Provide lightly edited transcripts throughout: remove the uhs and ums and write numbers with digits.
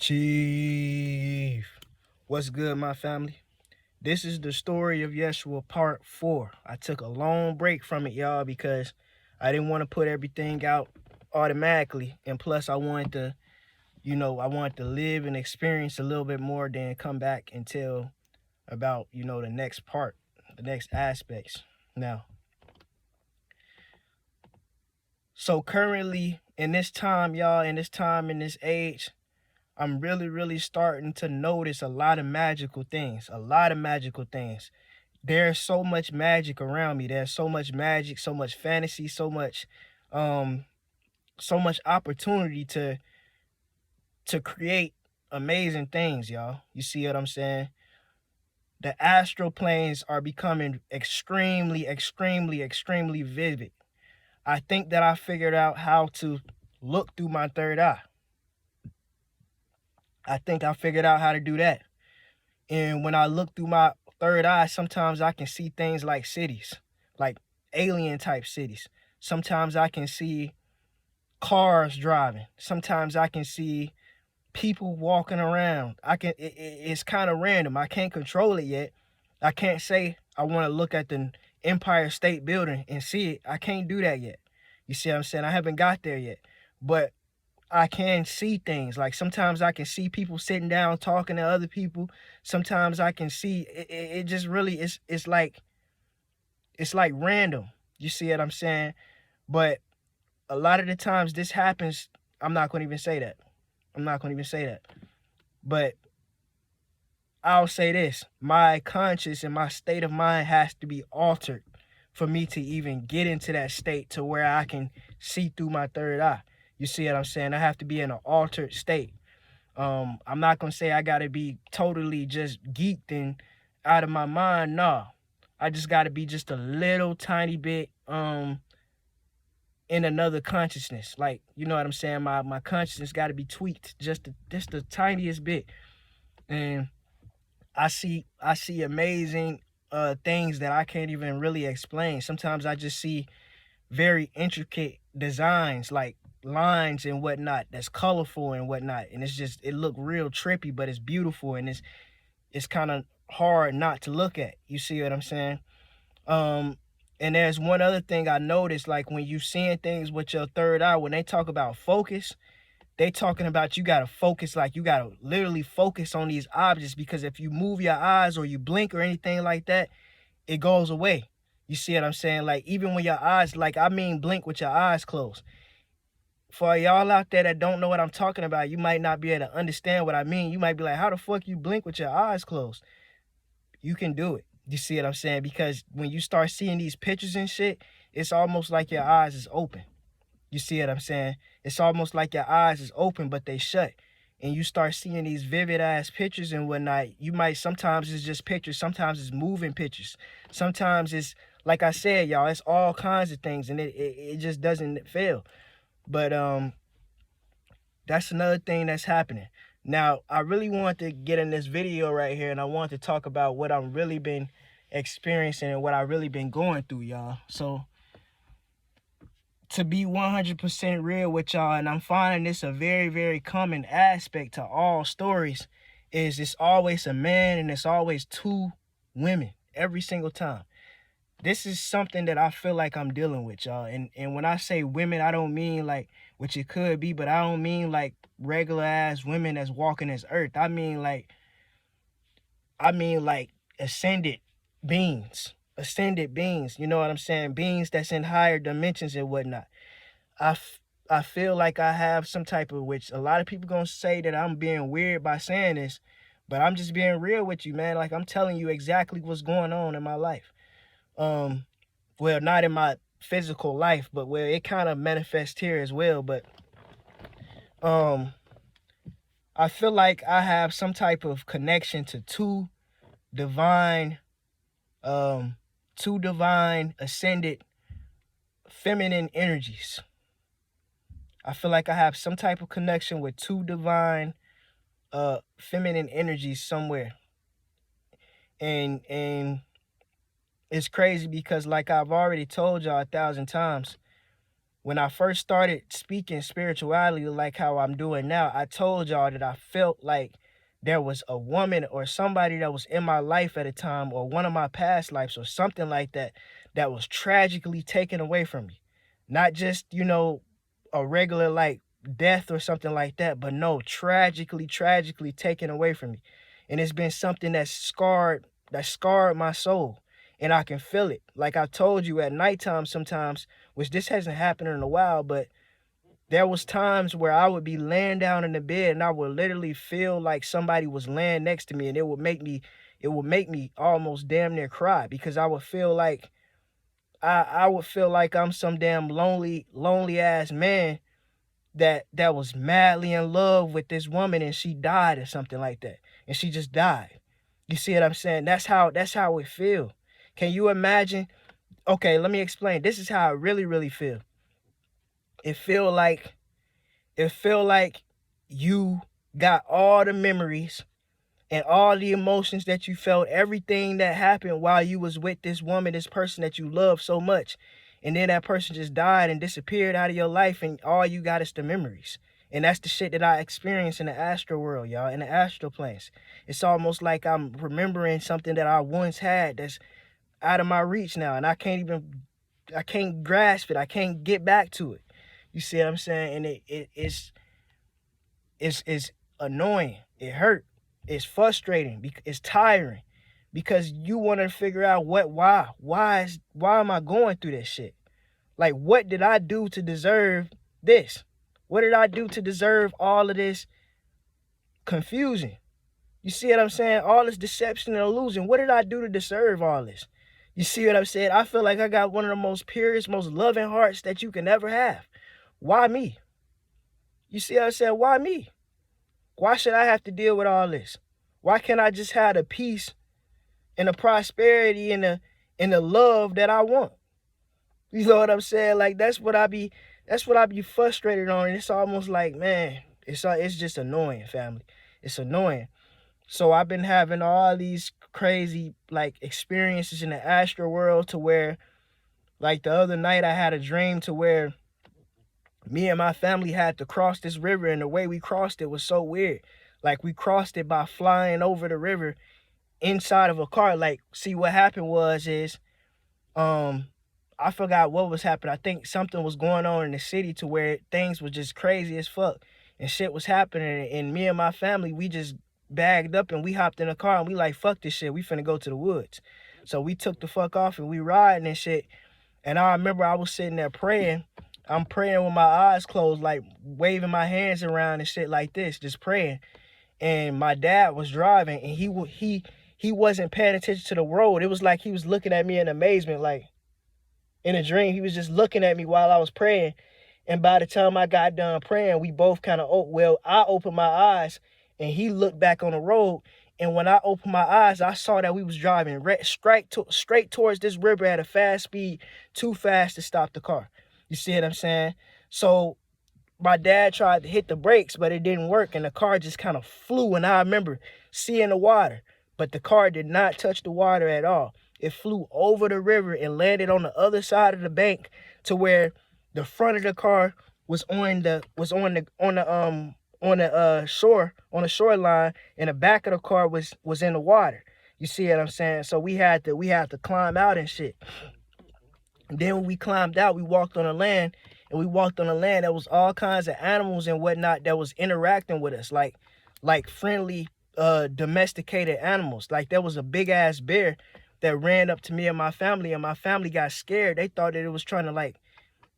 Chief. What's good, my family? This is the story of Yeshua part 4. I took a long break from it, y'all, because I didn't want to put everything out automatically. And plus, I wanted to, live and experience a little bit more, then come back and tell about, the next part, the next aspects. Now, so currently in this time, y'all, in this age, I'm really starting to notice a lot of magical things. There's so much magic around me. There's so much magic, so much fantasy, um, so much opportunity to create amazing things, y'all. You see what I'm saying? The astral planes are becoming extremely vivid. I think that I figured out how to look through my third eye. I think I figured out how to do that. And when I look through my third eye, sometimes I can see things like cities, like alien type cities. Sometimes I can see cars driving. Sometimes I can see people walking around. It's kind of random. I can't control it yet. I can't say I want to look at the Empire State Building and see it. I can't do that yet. You see what I'm saying? I haven't got there yet. But I can see things. Like sometimes I can see people sitting down talking to other people. Sometimes I can see it just really it's like random. You see what I'm saying? But a lot of the times this happens, I'm not going to even say that. But I'll say this. My conscious and my state of mind has to be altered for me to even get into that state to where I can see through my third eye. You see what I'm saying? I have to be in an altered state. I'm not gonna say I gotta be totally just geeked and out of my mind. No, I just gotta be just a little tiny bit in another consciousness. Like, you know what I'm saying? My consciousness gotta be tweaked just the tiniest bit. And I see amazing things that I can't even really explain. Sometimes I just see very intricate designs, like lines and whatnot, that's colorful and whatnot, and it look real trippy, but it's beautiful, and it's kind of hard not to look at. You see what I'm saying? And there's one other thing I noticed, like when you seeing things with your third eye, when they talk about focus, they talking about you gotta focus, like you gotta literally focus on these objects, because if you move your eyes or you blink or anything like that, it goes away. You see what I'm saying? Like even when your eyes, like I mean blink with your eyes closed. For y'all out there that don't know what I'm talking about, you might not be able to understand what I mean. You might be like, how the fuck you blink with your eyes closed? You can do it. You see what I'm saying? Because when you start seeing these pictures and shit, it's almost like your eyes is open. You see what I'm saying? It's almost like your eyes is open, but they shut. And you start seeing these vivid ass pictures and whatnot. Sometimes it's just pictures. Sometimes it's moving pictures. Sometimes it's, like I said, y'all, it's all kinds of things, and it just doesn't fail. But that's another thing that's happening. Now, I really want to get in this video right here, and I want to talk about what I've really been experiencing and what I've really been going through, y'all. So, to be 100% real with y'all, and I'm finding this a very common aspect to all stories, is it's always a man and it's always two women every single time. This is something that I feel like I'm dealing with, y'all. And when I say women, I don't mean like, which it could be, but I don't mean like regular ass women that's walking this earth. I mean like ascended beings. You know what I'm saying? Beings that's in higher dimensions and whatnot. I feel like I have some type of, which a lot of people gonna say that I'm being weird by saying this, but I'm just being real with you, man. Like I'm telling you exactly what's going on in my life. Well, not in my physical life, but where it kind of manifests here as well. But I feel like I have some type of connection to divine two divine ascended feminine energies. I feel like I have some type of connection with two divine feminine energies somewhere. And it's crazy because, like I've already told y'all 1,000 times, when I first started speaking spirituality like how I'm doing now, I told y'all that I felt like there was a woman or somebody that was in my life at a time, or one of my past lives or something like that, that was tragically taken away from me. Not just, a regular like death or something like that, but no, tragically taken away from me. And it's been something that scarred my soul. And I can feel it. Like I told you, at nighttime sometimes, which this hasn't happened in a while, but there was times where I would be laying down in the bed and I would literally feel like somebody was laying next to me, and it would make me almost damn near cry, because I would feel like I'm some damn lonely ass man that was madly in love with this woman, and she died or something like that. And she just died. You see what I'm saying? That's how it feel. Can you imagine? Okay, let me explain. This is how I really, really feel. It feel like it feel like you got all the memories and all the emotions that you felt, everything that happened while you was with this woman, this person that you love so much. And then that person just died and disappeared out of your life, and all you got is the memories. And that's the shit that I experienced in the astral world, y'all, in the astral planes. It's almost like I'm remembering something that I once had that's out of my reach now, and I can't grasp it. I can't get back to it. You see what I'm saying? And it's annoying. It hurt. It's frustrating. It's tiring, because you want to figure out why am I going through this shit? Like, what did I do to deserve this? What did I do to deserve all of this confusion? You see what I'm saying? All this deception and illusion. What did I do to deserve all this? You see what I'm saying? I feel like I got one of the most purest, most loving hearts that you can ever have. Why me? You see what I'm saying? Why me? Why should I have to deal with all this? Why can't I just have the peace and the prosperity and the love that I want? You know what I'm saying? Like, that's what I be frustrated on. And it's almost like, man, it's just annoying, family. It's annoying. So I've been having all these crazy like experiences in the astral world, to where, like, the other night I had a dream to where me and my family had to cross this river, and the way we crossed it was so weird. Like, we crossed it by flying over the river inside of a car. Like, see, what happened is um I forgot what was happening. I think something was going on in the city to where things was just crazy as fuck, and shit was happening. And me and my family, we just bagged up and we hopped in a car, and we like, fuck this shit, we finna go to the woods. So we took the fuck off and we riding and shit. And I remember I was sitting there praying. I'm praying with my eyes closed, like waving my hands around and shit like this, just praying. And my dad was driving, and he wasn't paying attention to the road. It was like he was looking at me in amazement, like in a dream. He was just looking at me while I was praying. And by the time I got done praying, we both kind of, I opened my eyes and he looked back on the road. And when I opened my eyes, I saw that we was driving straight towards this river at a fast speed, too fast to stop the car. You see what I'm saying? So my dad tried to hit the brakes, but it didn't work, and the car just kind of flew. And I remember seeing the water, but the car did not touch the water at all. It flew over the river and landed on the other side of the bank, to where the front of the car was on the shoreline, and the back of the car was in the water. You see what I'm saying? So we had to climb out and shit. And then when we climbed out, we walked on the land, and there was all kinds of animals and whatnot that was interacting with us, like friendly domesticated animals. Like, there was a big ass bear that ran up to me and my family got scared. They thought that it was trying to, like,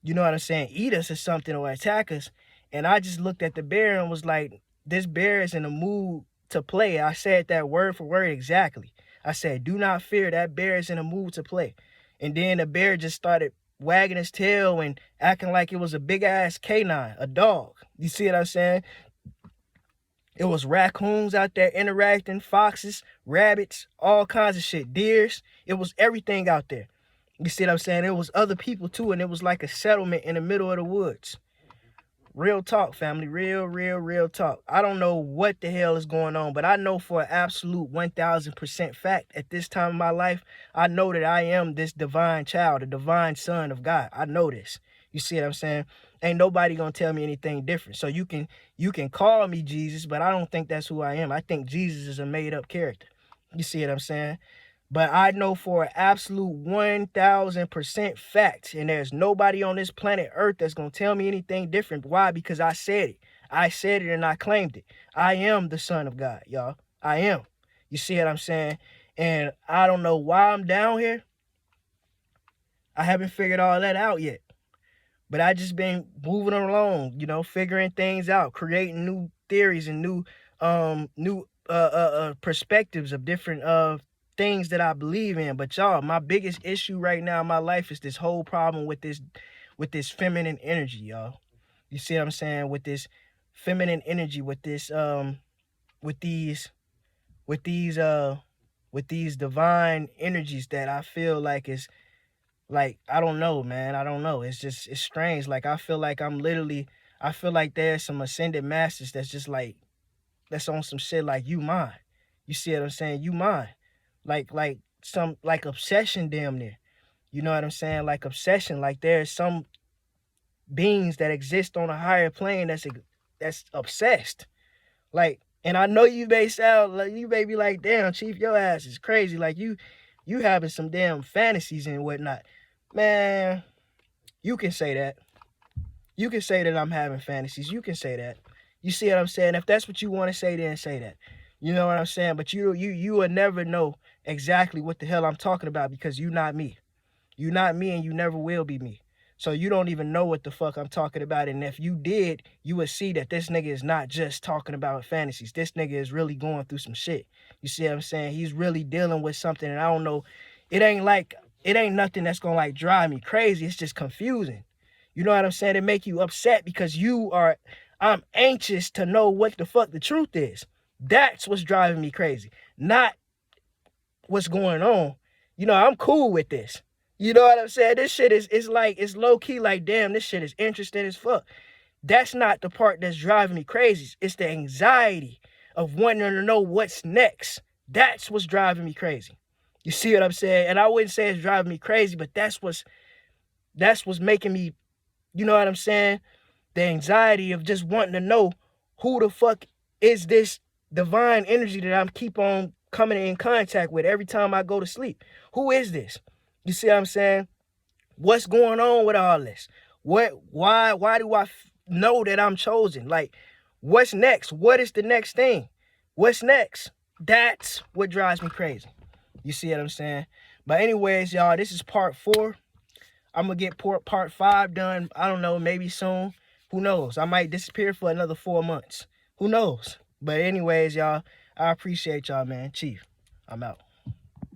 you know what I'm saying, eat us or something, or attack us. And I just looked at the bear and was like, this bear is in a mood to play. I said that word for word exactly. I said, do not fear, that bear is in a mood to play. And then the bear just started wagging his tail and acting like it was a big ass canine, a dog. You see what I'm saying? It was raccoons out there interacting, foxes, rabbits, all kinds of shit, deers. It was everything out there. You see what I'm saying? It was other people too, and it was like a settlement in the middle of the woods. Real talk, family. Real talk. I don't know what the hell is going on, but I know for an absolute 1000% fact at this time of my life, I know that I am this divine child, a divine son of God. I know this. You see what I'm saying? Ain't nobody gonna tell me anything different. So you can call me Jesus, but I don't think that's who I am. I think Jesus is a made up character. You see what I'm saying? But I know for an absolute 1000% fact, and there's nobody on this planet Earth that's gonna tell me anything different. Why? Because I said it. I said it and I claimed it. I am the Son of God, y'all. I am. You see what I'm saying? And I don't know why I'm down here. I haven't figured all that out yet. But I just been moving along, you know, figuring things out, creating new theories and new perspectives of different things that I believe in. But y'all, my biggest issue right now in my life is this whole problem with this feminine energy, y'all. You see what I'm saying? With this feminine energy, with this with these with these with these divine energies that I feel like is like, I don't know, man. I don't know. It's strange. Like, I feel like I feel like there's some ascended masters that's just like, that's on some shit like, you mine. You see what I'm saying? You mine. Like some, like obsession damn near. You know what I'm saying? Like obsession. Like there's some beings that exist on a higher plane that's obsessed. Like, and I know you may sound like, you may be like, damn, Chief, your ass is crazy. Like you having some damn fantasies and whatnot. Man, you can say that. You can say that I'm having fantasies. You can say that. You see what I'm saying? If that's what you want to say, then say that. You know what I'm saying? But you will never know exactly what the hell I'm talking about because you're not me. You're not me and you never will be me. So you don't even know what the fuck I'm talking about. And if you did, you would see that this nigga is not just talking about fantasies. This nigga is really going through some shit. You see what I'm saying? He's really dealing with something. And I don't know. It ain't nothing that's going to like drive me crazy. It's just confusing. You know what I'm saying? It make you upset because I'm anxious to know what the fuck the truth is. That's what's driving me crazy. Not what's going on. You know, I'm cool with this. You know what I'm saying? This shit it's like, it's low key like, damn, this shit is interesting as fuck. That's not the part that's driving me crazy. It's the anxiety of wanting to know what's next. That's what's driving me crazy. You see what I'm saying? And I wouldn't say it's driving me crazy, but that's what's making me, you know what I'm saying? The anxiety of just wanting to know who the fuck is this divine energy that I'm keep on coming in contact with every time I go to sleep. Who is this? You see what I'm saying? What's going on with all this? Why do I know that I'm chosen? Like, what's next? What is the next thing? What's next? That's what drives me crazy. You see what I'm saying? But anyways, y'all, this is part 4. I'm going to get part 5 done, I don't know, maybe soon. Who knows? I might disappear for another 4 months. Who knows? But anyways, y'all, I appreciate y'all, man. Chief, I'm out.